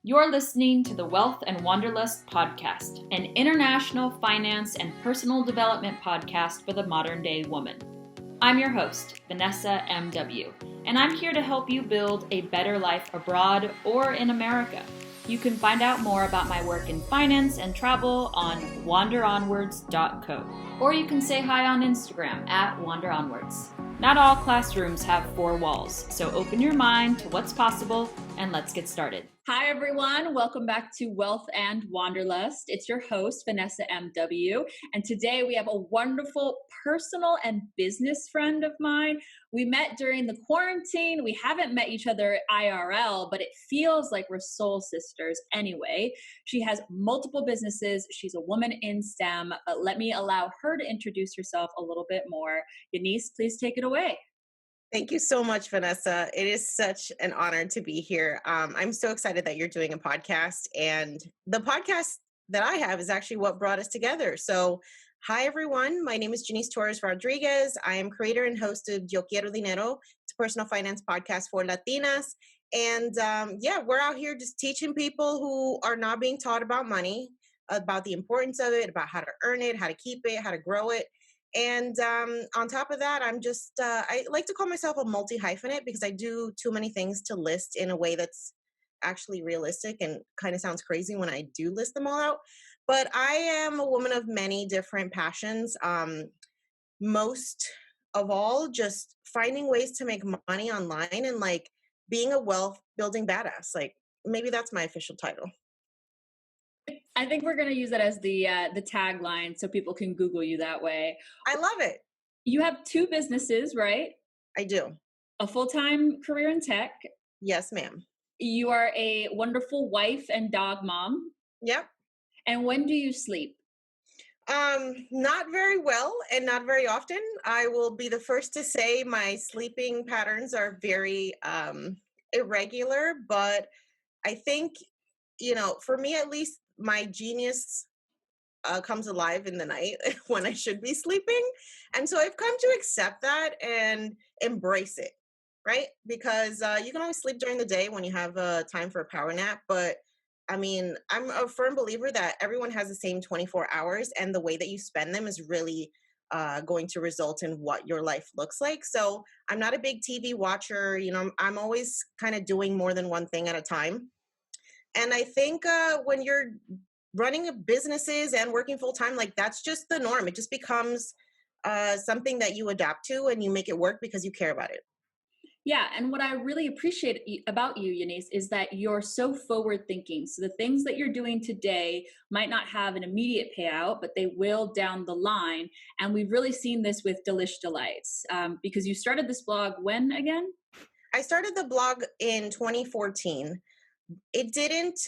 You're listening to the Wealth and Wanderlust podcast, an international finance and personal development podcast for the modern day woman. I'm your host, Vanessa M.W., and I'm here to help you build a better life abroad or in America. You can find out more about my work in finance and travel on wanderonwards.co, or you can say hi on Instagram at wanderonwards. Not all classrooms have four walls, so open your mind to what's possible and let's get started. Hi, everyone. Welcome back to Wealth and Wanderlust. It's your host, Vanessa M.W. And today we have a wonderful personal and business friend of mine. We met during the quarantine. We haven't met each other IRL, but it feels like we're soul sisters anyway. She has multiple businesses. She's a woman in STEM, but let me allow her to introduce herself a little bit more. Jannese, please take it away. Thank you so much, Vanessa. It is such an honor to be here. I'm so excited that you're doing a podcast, and the podcast that I have is actually what brought us together. So, hi, everyone. My name is Jannese Torres-Rodriguez. I am creator and host of Quiero Dinero. It's a personal finance podcast for Latinas. And we're out here just teaching people who are not being taught about money, about the importance of it, about how to earn it, how to keep it, how to grow it. And on top of that, I'm just, I like to call myself a multi-hyphenate because I do too many things to list in a way that's actually realistic and kind of sounds crazy when I do list them all out. But I am a woman of many different passions. Most of all, just finding ways to make money online and like being a wealth building badass. Like maybe that's my official title. I think we're going to use that as the tagline so people can Google you that way. I love it. You have two businesses, right? I do. A full-time career in tech. Yes, ma'am. You are a wonderful wife and dog mom. Yep. And when do you sleep? Not very well and not very often. I will be the first to say my sleeping patterns are very irregular, but I think, for me at least, my genius comes alive in the night when I should be sleeping. And so I've come to accept that and embrace it, right? Because you can always sleep during the day when you have time for a power nap. But I mean, I'm a firm believer that everyone has the same 24 hours, and the way that you spend them is really going to result in what your life looks like. So I'm not a big TV watcher. I'm always kind of doing more than one thing at a time. And I think when you're running businesses and working full time, like that's just the norm. It just becomes something that you adapt to and you make it work because you care about it. Yeah. And what I really appreciate about you, Jannese, is that you're so forward thinking. So the things that you're doing today might not have an immediate payout, but they will down the line. And we've really seen this with Delish D'Lites because you started this blog when again? I started the blog in 2014. It didn't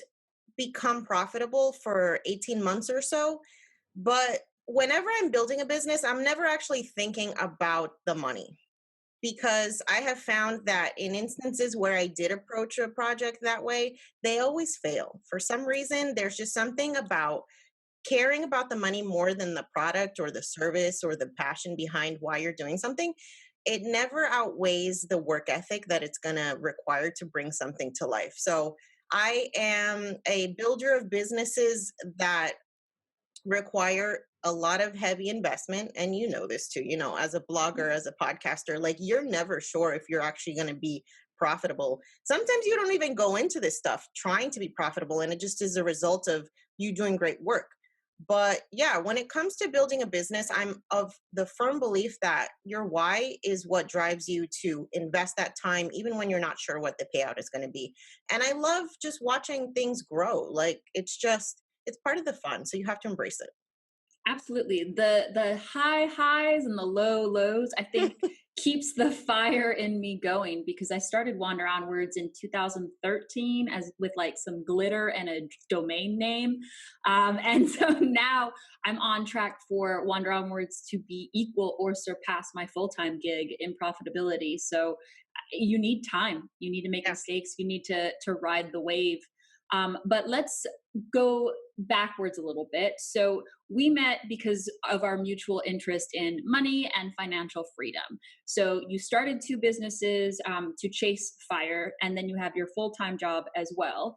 become profitable for 18 months or so, but whenever I'm building a business, I'm never actually thinking about the money, because I have found that in instances where I did approach a project that way, they always fail. For some reason, there's just something about caring about the money more than the product or the service or the passion behind why you're doing something. It never outweighs the work ethic that it's going to require to bring something to life. So I am a builder of businesses that require a lot of heavy investment. And you know this too, as a blogger, as a podcaster, like you're never sure if you're actually going to be profitable. Sometimes you don't even go into this stuff trying to be profitable, and it just is a result of you doing great work. But yeah, when it comes to building a business, I'm of the firm belief that your why is what drives you to invest that time, even when you're not sure what the payout is going to be. And I love just watching things grow. Like it's part of the fun. So you have to embrace it. Absolutely. The high highs and the low lows, I think keeps the fire in me going, because I started Wander Onwards in 2013 as with like some glitter and a domain name. And so now I'm on track for Wander Onwards to be equal or surpass my full-time gig in profitability. So you need time. You need to make mistakes. You need to ride the wave. But let's go backwards a little bit. So we met because of our mutual interest in money and financial freedom. So you started two businesses to chase fire, and then you have your full-time job as well.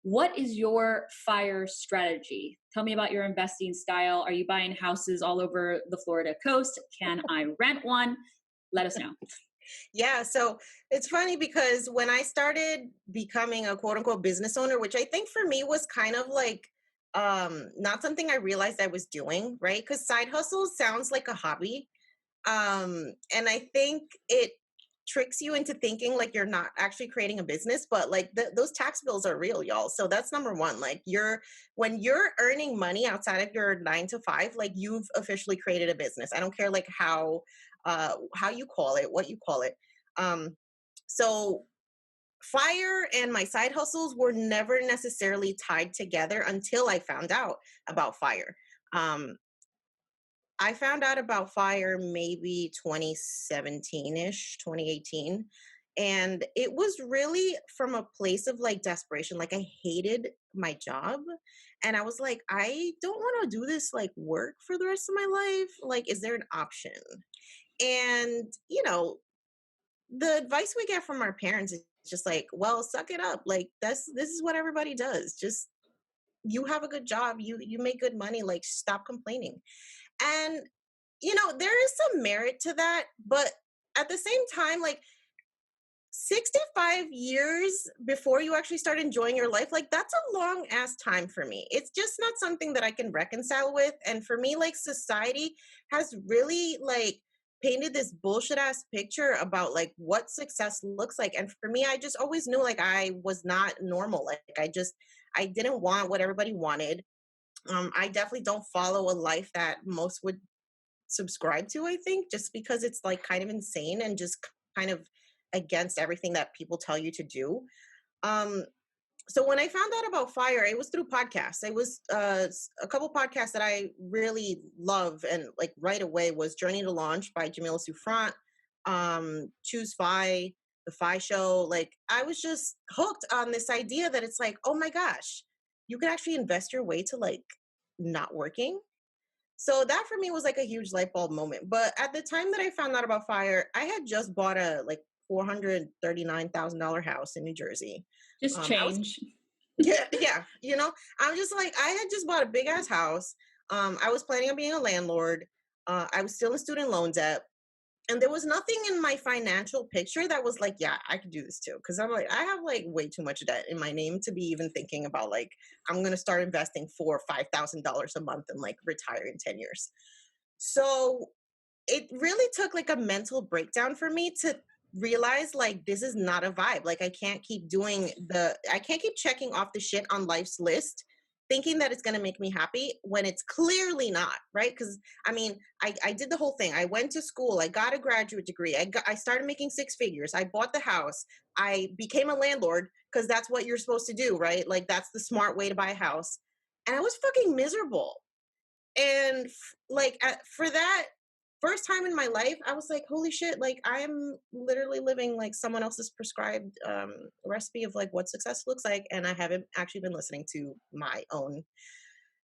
What is your FIRE strategy? Tell me about your investing style. Are you buying houses all over the Florida coast? Can I rent one? Let us know. Yeah, so it's funny because when I started becoming a quote unquote business owner, which I think for me was kind of like not something I realized I was doing, right? Because side hustle sounds like a hobby. And I think it tricks you into thinking like you're not actually creating a business, but like those tax bills are real, y'all. So that's number one. Like when you're earning money outside of your 9 to 5, like you've officially created a business. I don't care like how you call it, what you call it. So fire and my side hustles were never necessarily tied together until I found out about fire. Um, I found out about fire maybe 2017-ish, 2018. And it was really from a place of like desperation. Like I hated my job. And I was like, I don't want to do this like work for the rest of my life. Like, is there an option? And, the advice we get from our parents is just like, well, suck it up. Like this is what everybody does. Just you have a good job, you make good money, like stop complaining. And there is some merit to that, but at the same time, like 65 years before you actually start enjoying your life, like that's a long ass time for me. It's just not something that I can reconcile with. And for me, like society has really like painted this bullshit ass picture about like what success looks like. And for me, I just always knew like I was not normal. Like I didn't want what everybody wanted. I definitely don't follow a life that most would subscribe to, I think, just because it's like kind of insane and just kind of against everything that people tell you to do. Um, so when I found out about fire, it was through podcasts. It was a couple podcasts that I really love, and like right away was Journey to Launch by Jamila Souffrant, Choose Fi, the Fi Show. Like I was just hooked on this idea that it's like, oh my gosh, you could actually invest your way to like not working. So that for me was like a huge light bulb moment. But at the time that I found out about fire, I had just bought a like $439,000 house in New Jersey. Just I was change. yeah. I'm just like I had just bought a big ass house. I was planning on being a landlord. I was still in student loan debt. And there was nothing in my financial picture that was like, yeah, I could do this too. Cause I'm like, I have like way too much debt in my name to be even thinking about like, I'm going to start investing $4,000 or $5,000 a month and like retire in 10 years. So it really took like a mental breakdown for me to realize like, this is not a vibe. Like I can't keep checking off the shit on life's list thinking that it's going to make me happy when it's clearly not, right? Because I mean, I did the whole thing. I went to school. I got a graduate degree. I started making 6 figures. I bought the house. I became a landlord because that's what you're supposed to do, right? Like that's the smart way to buy a house. And I was fucking miserable. And for that first time in my life, I was like, holy shit, like I'm literally living like someone else's prescribed recipe of like what success looks like. And I haven't actually been listening to my own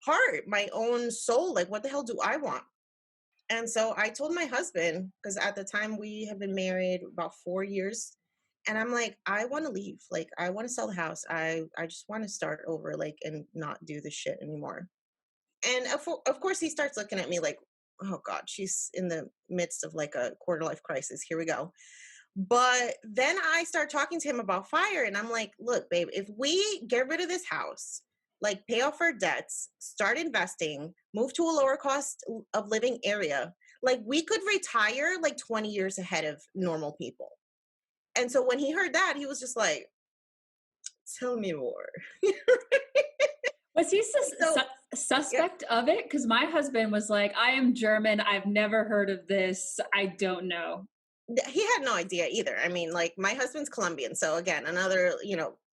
heart, my own soul. Like, what the hell do I want? And so I told my husband, because at the time we had been married about 4 years. And I'm like, I want to leave. Like, I want to sell the house. I just want to start over, like, and not do this shit anymore. And of course, he starts looking at me like, oh God, she's in the midst of like a quarter life crisis. Here we go. But then I start talking to him about fire. And I'm like, look, babe, if we get rid of this house, like pay off our debts, start investing, move to a lower cost of living area, like we could retire like 20 years ahead of normal people. And so when he heard that, he was just like, tell me more. Was he So, suspect of it? Because my husband was like, I am German. I've never heard of this. I don't know. He had no idea either. I mean, like my husband's Colombian. So again, another,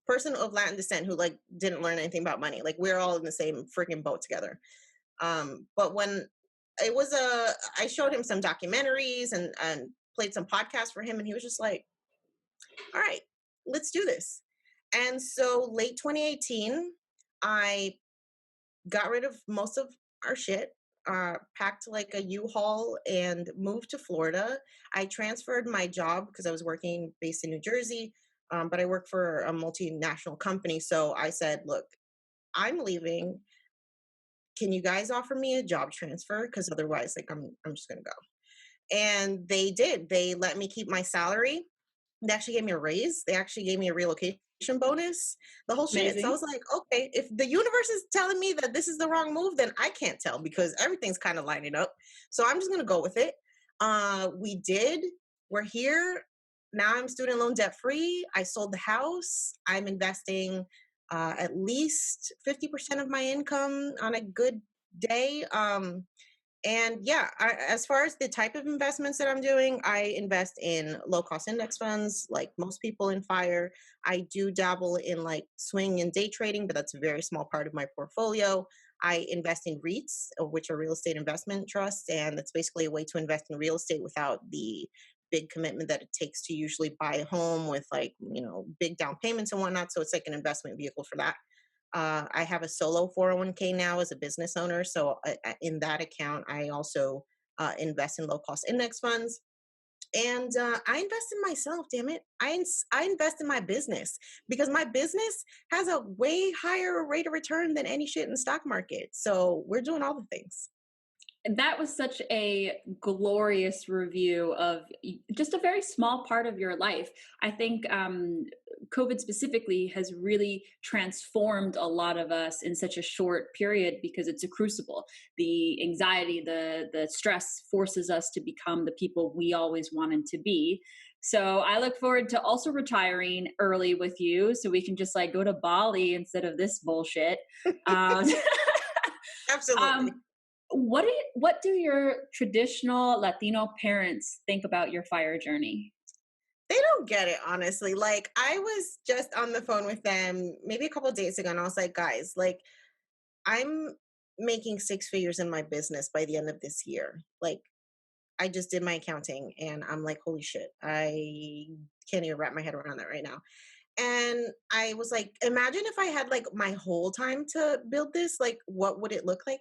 person of Latin descent who like didn't learn anything about money. Like we're all in the same freaking boat together. But when I showed him some documentaries and played some podcasts for him and he was just like, all right, let's do this. And so late 2018, I got rid of most of our shit, packed like a U-Haul and moved to Florida. I transferred my job because I was working based in New Jersey. but I work for a multinational company. So I said, look, I'm leaving. Can you guys offer me a job transfer? Because otherwise, like, I'm just going to go. And they did. They let me keep my salary. They actually gave me a raise. They actually gave me a relocation bonus, the whole shit. So I Amazing. was like, okay, if the universe is telling me that this is the wrong move, then I can't tell because everything's kind of lining up. So I'm just going to go with it. We did. We're here. Now I'm student loan debt free. I sold the house. I'm investing at least 50% of my income on a good day. And yeah, as far as the type of investments that I'm doing, I invest in low cost index funds, like most people in FIRE. I do dabble in like swing and day trading, but that's a very small part of my portfolio. I invest in REITs, which are real estate investment trusts, and that's basically a way to invest in real estate without the big commitment that it takes to usually buy a home with like, big down payments and whatnot. So it's like an investment vehicle for that. I have a solo 401k now as a business owner. So in that account, I also invest in low cost index funds. And I invest in myself, damn it. I invest in my business because my business has a way higher rate of return than any shit in the stock market. So we're doing all the things. That was such a glorious review of just a very small part of your life. I think COVID specifically has really transformed a lot of us in such a short period because it's a crucible. The anxiety, the stress forces us to become the people we always wanted to be. So I look forward to also retiring early with you so we can just like go to Bali instead of this bullshit. Absolutely. What do your traditional Latino parents think about your FIRE journey? They don't get it, honestly. Like, I was just on the phone with them maybe a couple of days ago, and I was like, guys, like, I'm making six figures in my business by the end of this year. Like, I just did my accounting, and I'm like, holy shit, I can't even wrap my head around that right now. And I was like, imagine if I had like my whole time to build this, like, what would it look like?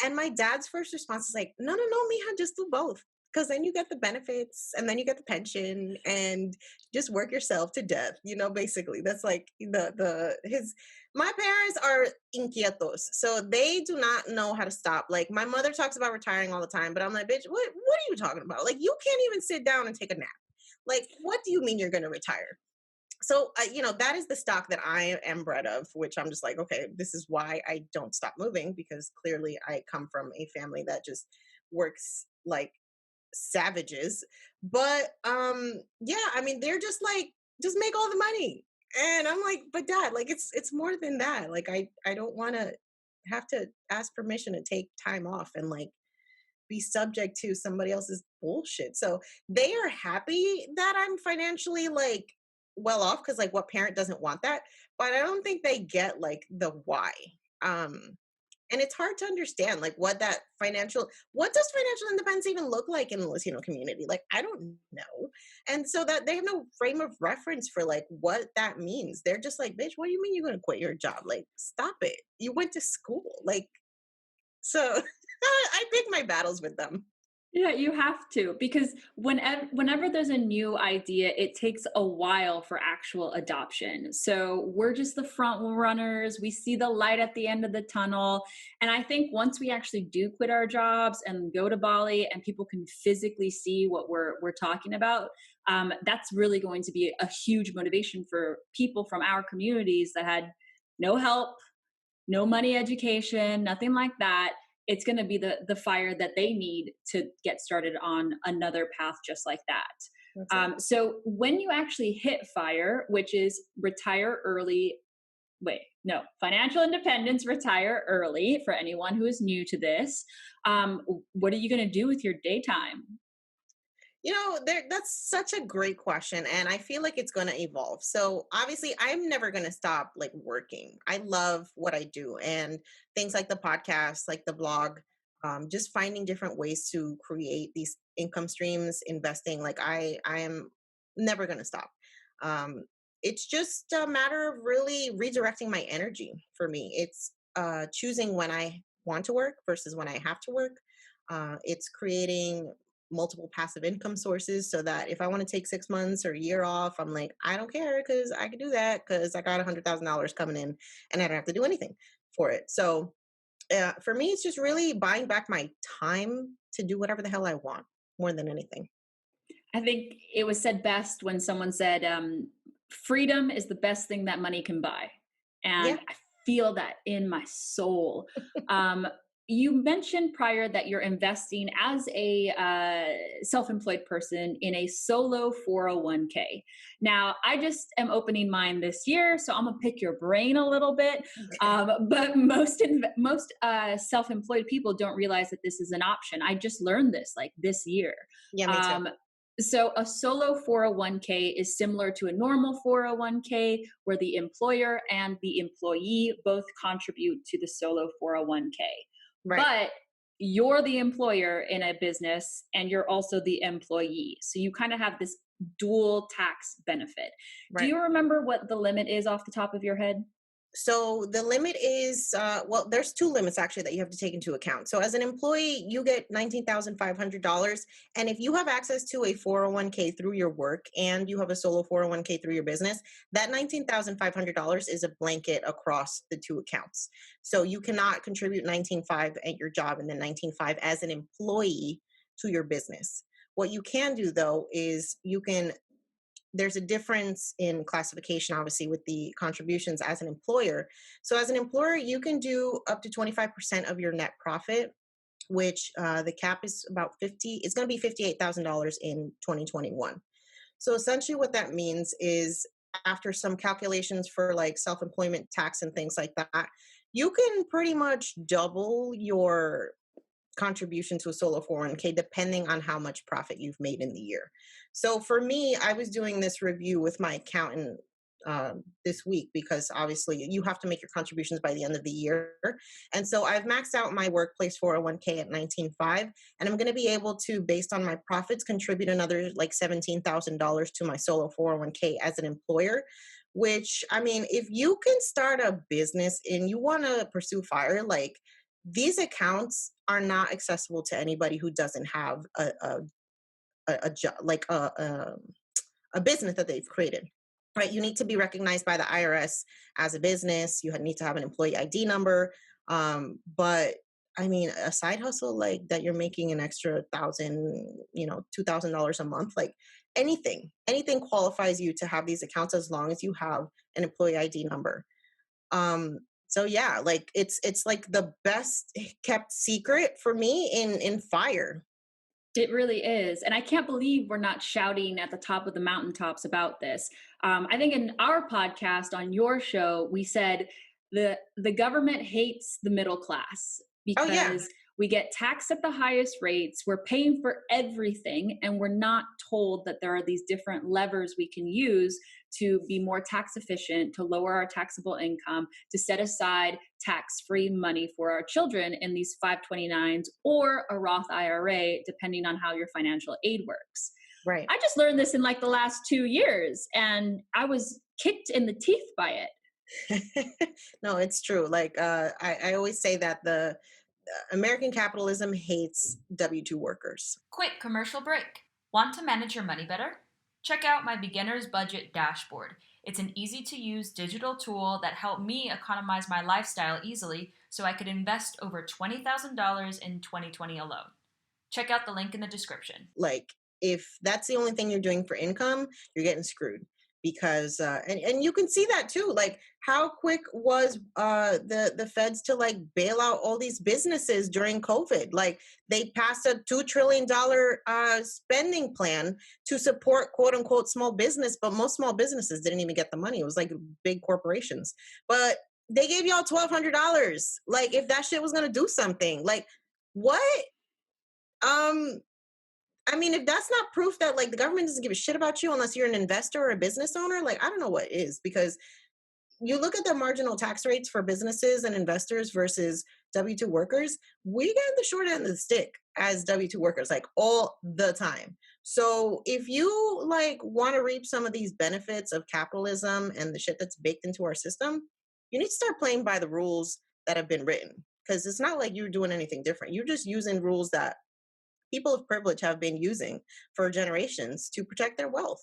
And my dad's first response is like, no, mija, just do both. Because then you get the benefits and then you get the pension and just work yourself to death, basically. That's like my parents are inquietos. So they do not know how to stop. Like my mother talks about retiring all the time, but I'm like, bitch, what are you talking about? Like you can't even sit down and take a nap. Like, what do you mean you're going to retire? So, that is the stock that I am bred of, which I'm just like, okay, this is why I don't stop moving because clearly I come from a family that just works like savages. But yeah, I mean, they're just like, just make all the money. And I'm like, but dad, like it's more than that. Like I don't want to have to ask permission to take time off and like be subject to somebody else's bullshit. So they are happy that I'm financially like well off because like what parent doesn't want that? But I don't think they get like the why. And it's hard to understand like what does financial independence even look like in the Latino community? Like I don't know. And so that they have no frame of reference for like what that means. They're just like, bitch, what do you mean you're gonna quit your job? Like, stop it. You went to school. Like, so I pick my battles with them. Yeah, you have to because whenever there's a new idea, it takes a while for actual adoption. So we're just the front runners. We see the light at the end of the tunnel. And I think once we actually do quit our jobs and go to Bali and people can physically see what we're talking about, that's really going to be a huge motivation for people from our communities that had no help, no money education, nothing like that. It's going to be the fire that they need to get started on another path just like that. So when you actually hit FIRE, which is retire early, financial independence, retire early for anyone who is new to this, what are you going to do with your daytime? That's such a great question. And I feel like it's going to evolve. So obviously I'm never going to stop like working. I love what I do and things like the podcast, like the blog, just finding different ways to create these income streams, investing. Like I am never going to stop. It's just a matter of really redirecting my energy for me. It's choosing when I want to work versus when I have to work. It's creating multiple passive income sources so that if I want to take 6 months or a year off, I'm like, I don't care because I can do that because I got $100,000 coming in and I don't have to do anything for it. So for me, it's just really buying back my time to do whatever the hell I want more than anything. I think it was said best when someone said, freedom is the best thing that money can buy. Yeah. And I feel that in my soul. You mentioned prior that you're investing as a self-employed person in a solo 401k. Now, I just am opening mine this year, so I'm gonna pick your brain a little bit. But most self-employed people don't realize that this is an option. I just learned this like this year. Yeah, me too. So a solo 401k is similar to a normal 401k where the employer and the employee both contribute to the solo 401k. Right. But you're the employer in a business and you're also the employee. So you kind of have this dual tax benefit. Right. Do you remember what the limit is off the top of your head? So the limit is, well, there's two limits actually that you have to take into account. So as an employee, you get $19,500. And if you have access to a 401k through your work and you have a solo 401k through your business, that $19,500 is a blanket across the two accounts. So you cannot contribute $19,500 at your job and then $19,500 as an employee to your business. What you can do though is there's a difference in classification, obviously, with the contributions as an employer. So as an employer, you can do up to 25% of your net profit, which the cap is about it's going to be $58,000 in 2021. So essentially what that means is after some calculations for like self-employment tax and things like that, you can pretty much double your contribution to a solo 401k depending on how much profit you've made in the year. So for me, I was doing this review with my accountant this week because obviously you have to make your contributions by the end of the year. And so I've maxed out my workplace 401k at $19,500, and I'm going to be able to, based on my profits, contribute another like $17,000 to my solo 401k as an employer. Which, I mean, if you can start a business and you want to pursue FIRE, like these accounts are not accessible to anybody who doesn't have a job, like a business that they've created, right? You need to be recognized by the IRS as a business. You need to have an employee ID number. But I mean, a side hustle like that, you're making an extra $2,000 a month, like anything qualifies you to have these accounts as long as you have an employee ID number. So yeah, like it's like the best kept secret for me in FIRE. It really is. And I can't believe we're not shouting at the top of the mountaintops about this. I think in our podcast on your show, we said the government hates the middle class because we get taxed at the highest rates. We're paying for everything. And we're not told that there are these different levers we can use to be more tax efficient, to lower our taxable income, to set aside tax-free money for our children in these 529s or a Roth IRA, depending on how your financial aid works. Right. I just learned this in like the last 2 years and I was kicked in the teeth by it. No, it's true. Like I always say that the American capitalism hates W-2 workers. Quick commercial break. Want to manage your money better? Check out my beginner's budget dashboard. It's an easy-to-use digital tool that helped me economize my lifestyle easily so I could invest over $20,000 in 2020 alone. Check out the link in the description. Like, if that's the only thing you're doing for income, you're getting screwed. Because and you can see that too, like how quick was the feds to like bail out all these businesses during COVID. Like they passed a $2 trillion spending plan to support quote unquote small business, but most small businesses didn't even get the money. It was like big corporations, but they gave y'all $1,200. Like if that shit was gonna do something, like what? I mean, if that's not proof that like the government doesn't give a shit about you unless you're an investor or a business owner, like I don't know what is, because you look at the marginal tax rates for businesses and investors versus W-2 workers, we get the short end of the stick as W-2 workers, like all the time. So if you like want to reap some of these benefits of capitalism and the shit that's baked into our system, you need to start playing by the rules that have been written, because it's not like you're doing anything different. You're just using rules that people of privilege have been using for generations to protect their wealth.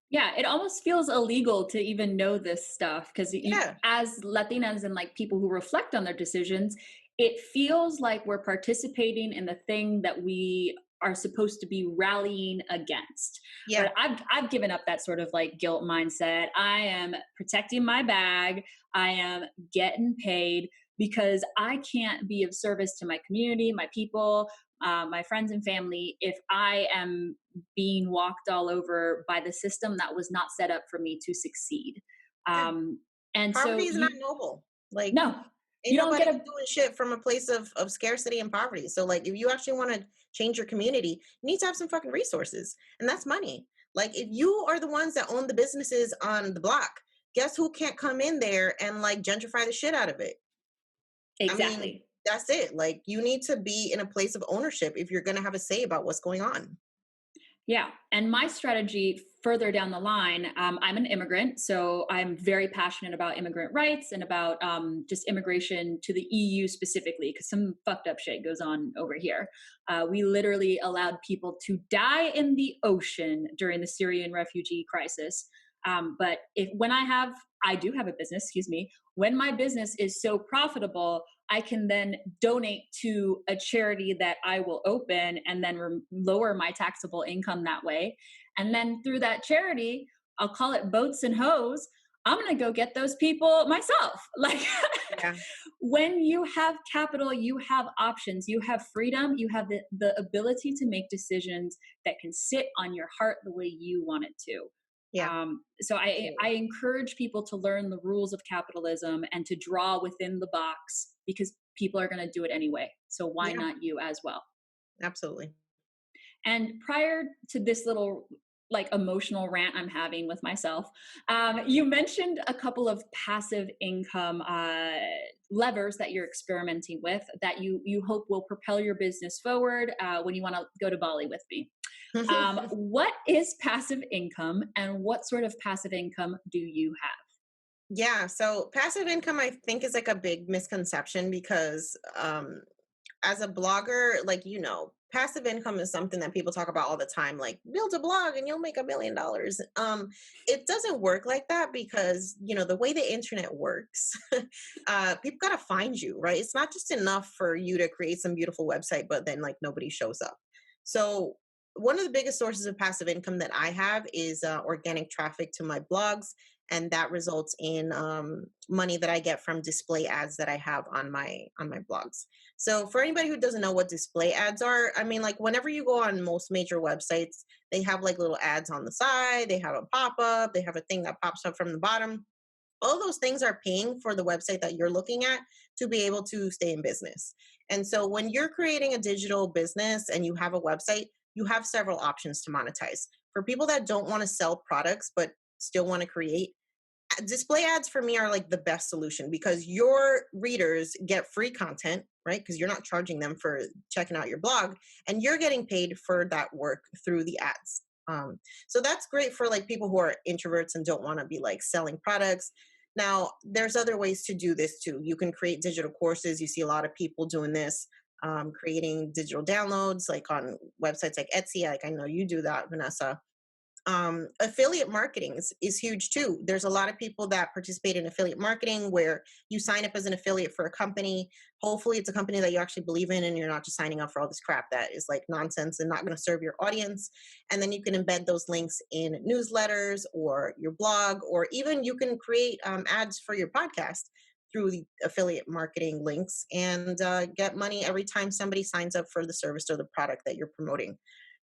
Yeah, it almost feels illegal to even know this stuff because Yeah. as Latinas and like people who reflect on their decisions, it feels like we're participating in the thing that we are supposed to be rallying against. Yeah. But I've given up that sort of like guilt mindset. I am protecting my bag. I am getting paid because I can't be of service to my community, my people, my friends and family if I am being walked all over by the system that was not set up for me to succeed. Yeah. And Poverty so is not noble. Like, no, ain't you don't nobody get doing shit from a place of scarcity and poverty. So like, if you actually want to change your community, you need to have some fucking resources, and that's money. Like, if you are the ones that own the businesses on the block, guess who can't come in there and like gentrify the shit out of it? exactly. I mean, that's it. Like, you need to be in a place of ownership if you're going to have a say about what's going on. Yeah. And my strategy further down the line, I'm an immigrant. So I'm very passionate about immigrant rights and about just immigration to the EU specifically, because some fucked up shit goes on over here. We literally allowed people to die in the ocean during the Syrian refugee crisis. But I do have a business, excuse me. When my business is so profitable, I can then donate to a charity that I will open and then lower my taxable income that way. And then through that charity, I'll call it Boats and Hoes. I'm going to go get those people myself. Like, Yeah. when you have capital, you have options, you have freedom, you have the ability to make decisions that can sit on your heart the way you want it to. Yeah. So I encourage people to learn the rules of capitalism and to draw within the box because people are going to do it anyway. So why not you as well? Absolutely. And prior to this little like emotional rant I'm having with myself, you mentioned a couple of passive income levers that you're experimenting with that you hope will propel your business forward when you want to go to Bali with me. What is passive income and what sort of passive income do you have? Yeah. So passive income, I think, is like a big misconception because as a blogger, like, passive income is something that people talk about all the time, like build a blog and you'll make $1 million. It doesn't work like that because, the way the internet works, people got to find you, right? It's not just enough for you to create some beautiful website, but then like nobody shows up. So one of the biggest sources of passive income that I have is organic traffic to my blogs. And that results in money that I get from display ads that I have on my blogs. So for anybody who doesn't know what display ads are, I mean, like whenever you go on most major websites, they have like little ads on the side, they have a pop-up, they have a thing that pops up from the bottom. All those things are paying for the website that you're looking at to be able to stay in business. And so when you're creating a digital business and you have a website, you have several options to monetize. For people that don't want to sell products but still want to create, display ads for me are like the best solution because your readers get free content, right? Because you're not charging them for checking out your blog and you're getting paid for that work through the ads. So that's great for like people who are introverts and don't want to be like selling products. Now, there's other ways to do this too. You can create digital courses. You see a lot of people doing this, creating digital downloads like on websites like Etsy. Like I know you do that, Vanessa. Affiliate marketing is huge too. There's a lot of people that participate in affiliate marketing where you sign up as an affiliate for a company. Hopefully it's a company that you actually believe in and you're not just signing up for all this crap that is like nonsense and not going to serve your audience. And then you can embed those links in newsletters or your blog, or even you can create ads for your podcast through the affiliate marketing links and get money every time somebody signs up for the service or the product that you're promoting.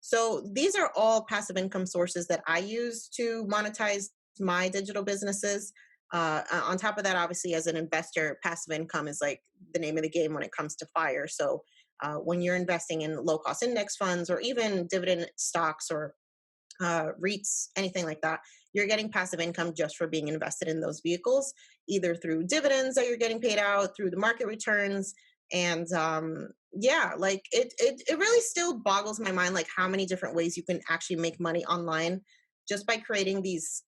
So these are all passive income sources that I use to monetize my digital businesses. On top of that, obviously, as an investor, passive income is like the name of the game when it comes to FIRE. So when you're investing in low-cost index funds or even dividend stocks or REITs, anything like that, you're getting passive income just for being invested in those vehicles, either through dividends that you're getting paid out, through the market returns. And like it really still boggles my mind, like how many different ways you can actually make money online just by creating these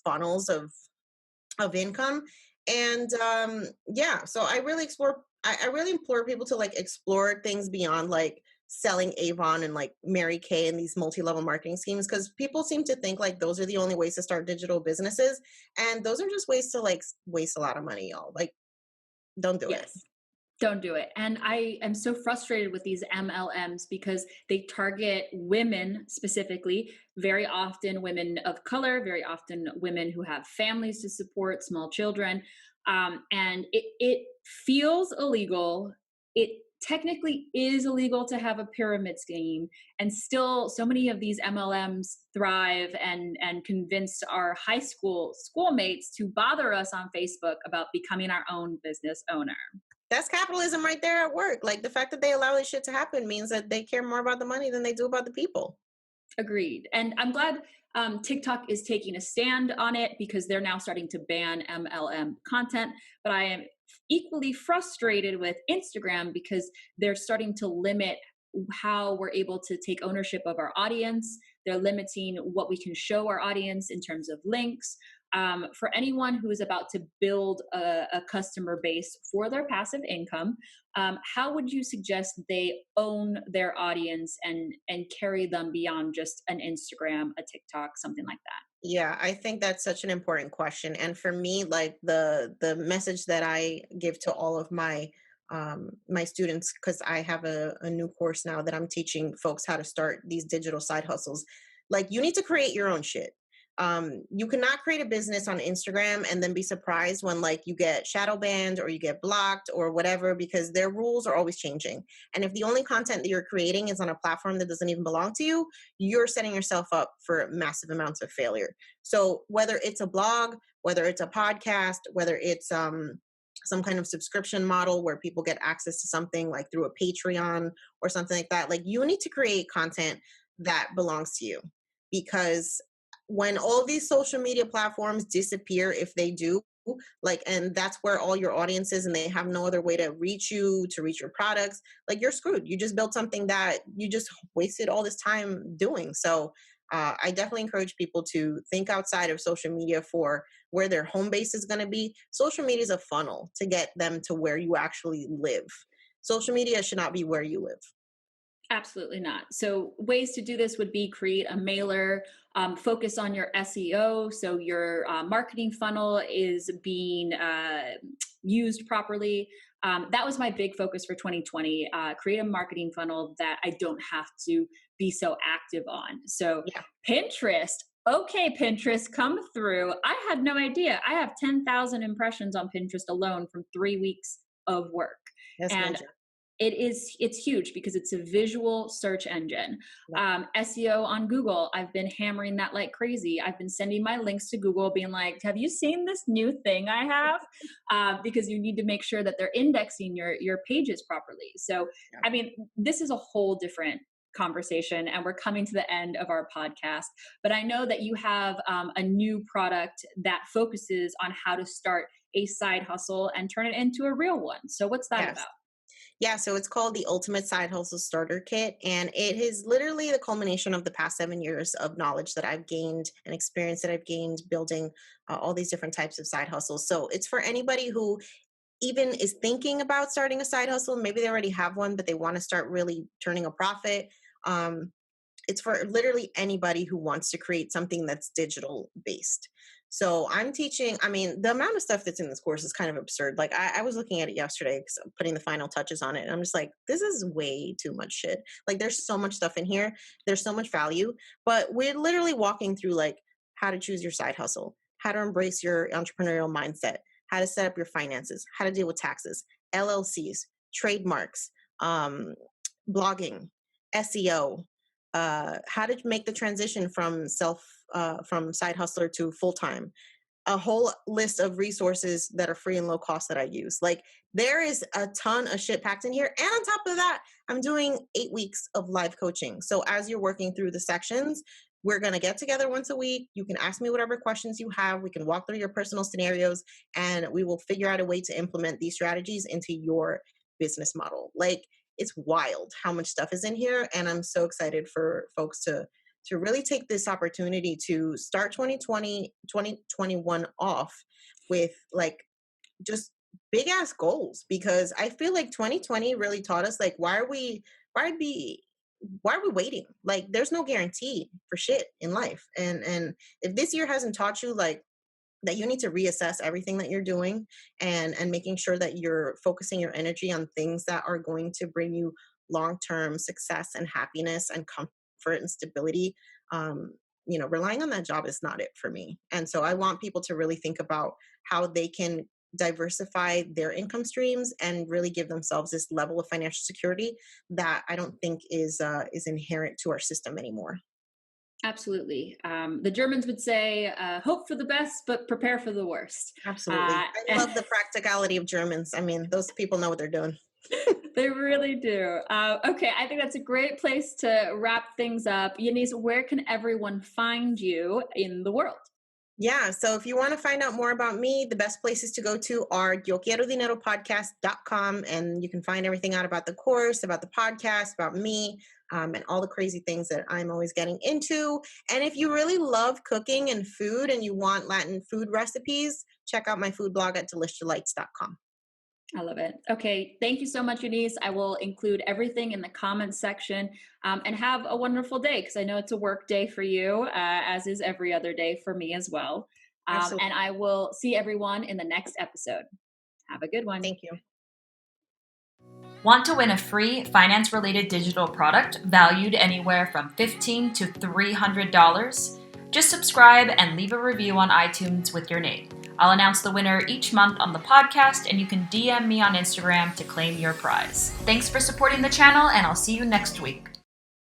funnels of income. And so I really implore people to like explore things beyond like selling Avon and like Mary Kay and these multi-level marketing schemes, because people seem to think like those are the only ways to start digital businesses. And those are just ways to like waste a lot of money, y'all. Like, don't do it. Yes. Don't do it. And I am so frustrated with these MLMs because they target women specifically, very often women of color, very often women who have families to support, small children. And it feels illegal. It technically is illegal to have a pyramid scheme. And still, so many of these MLMs thrive and convince our high school schoolmates to bother us on Facebook about becoming our own business owner. That's capitalism right there at work. Like, the fact that they allow this shit to happen means that they care more about the money than they do about the people. Agreed. And I'm glad TikTok is taking a stand on it because they're now starting to ban MLM content. But I am equally frustrated with Instagram because they're starting to limit how we're able to take ownership of our audience. They're limiting what we can show our audience in terms of links. For anyone who is about to build a customer base for their passive income, how would you suggest they own their audience and carry them beyond just an Instagram, a TikTok, something like that? Yeah, I think that's such an important question. And for me, like the message that I give to all of my my students, because I have a new course now that I'm teaching folks how to start these digital side hustles. Like, you need to create your own shit. You cannot create a business on Instagram and then be surprised when like you get shadow banned or you get blocked or whatever, because their rules are always changing. And if the only content that you're creating is on a platform that doesn't even belong to you, you're setting yourself up for massive amounts of failure. So whether it's a blog, whether it's a podcast, whether it's some kind of subscription model where people get access to something like through a Patreon or something like that, like, you need to create content that belongs to you. Because when all these social media platforms disappear, if they do, like, and that's where all your audience is, and they have no other way to reach you, to reach your products, like, you're screwed. You just built something that you just wasted all this time doing. So I definitely encourage people to think outside of social media for where their home base is going to be. Social media is a funnel to get them to where you actually live. Social media should not be where you live. Absolutely not. So ways to do this would be create a mailer, focus on your SEO. So your marketing funnel is being used properly. That was my big focus for 2020, create a marketing funnel that I don't have to be so active on. So Yeah. Pinterest. Okay, Pinterest, come through. I had no idea. I have 10,000 impressions on Pinterest alone from 3 weeks of work. That's And major. it's huge because it's a visual search engine. SEO on Google, I've been hammering that like crazy. I've been sending my links to Google being like, have you seen this new thing I have? Because you need to make sure that they're indexing your pages properly. So, I mean, this is a whole different conversation and we're coming to the end of our podcast, but I know that you have a new product that focuses on how to start a side hustle and turn it into a real one. So what's that about? Yeah, so it's called the Ultimate Side Hustle Starter Kit, and it is literally the culmination of the past 7 years of knowledge that I've gained and experience that I've gained building all these different types of side hustles. So it's for anybody who even is thinking about starting a side hustle. Maybe they already have one, but they want to start really turning a profit. It's for literally anybody who wants to create something that's digital based. So I'm teaching, I mean, the amount of stuff that's in this course is kind of absurd. Like, I was looking at it yesterday, putting the final touches on it. And I'm just like, this is way too much shit. Like, there's so much stuff in here. There's so much value, but we're literally walking through like how to choose your side hustle, how to embrace your entrepreneurial mindset, how to set up your finances, how to deal with taxes, LLCs, trademarks, blogging, SEO, how to make the transition from from side hustler to full-time, a whole list of resources that are free and low cost that I use. Like, there is a ton of shit packed in here. And on top of that, I'm doing 8 weeks of live coaching. So as you're working through the sections, we're going to get together once a week. You can ask me whatever questions you have. We can walk through your personal scenarios and we will figure out a way to implement these strategies into your business model. Like, it's wild how much stuff is in here. And I'm so excited for folks to really take this opportunity to start 2021 off with like just big ass goals, because I feel like 2020 really taught us like, why are we why are we waiting? Like, there's no guarantee for shit in life. And if this year hasn't taught you, like, that you need to reassess everything that you're doing and making sure that you're focusing your energy on things that are going to bring you long-term success and happiness and comfort and stability, relying on that job is not it for me. And so I want people to really think about how they can diversify their income streams and really give themselves this level of financial security that I don't think is inherent to our system anymore. Absolutely. The Germans would say, hope for the best, but prepare for the worst. Absolutely. I love the practicality of Germans. I mean, those people know what they're doing. They really do. Okay, I think that's a great place to wrap things up. Jannese, where can everyone find you in the world? Yeah, so if you want to find out more about me, the best places to go to are YoQuieroDineroPodcast.com, and you can find everything out about the course, about the podcast, about me, and all the crazy things that I'm always getting into. And if you really love cooking and food and you want Latin food recipes, check out my food blog at DelishD'Lites.com. I love it. Okay. Thank you so much, Jannese. I will include everything in the comments section, and have a wonderful day, because I know it's a work day for you, as is every other day for me as well. And I will see everyone in the next episode. Have a good one. Thank you. Want to win a free finance-related digital product valued anywhere from $15 to $300? Just subscribe and leave a review on iTunes with your name. I'll announce the winner each month on the podcast, and you can DM me on Instagram to claim your prize. Thanks for supporting the channel, and I'll see you next week.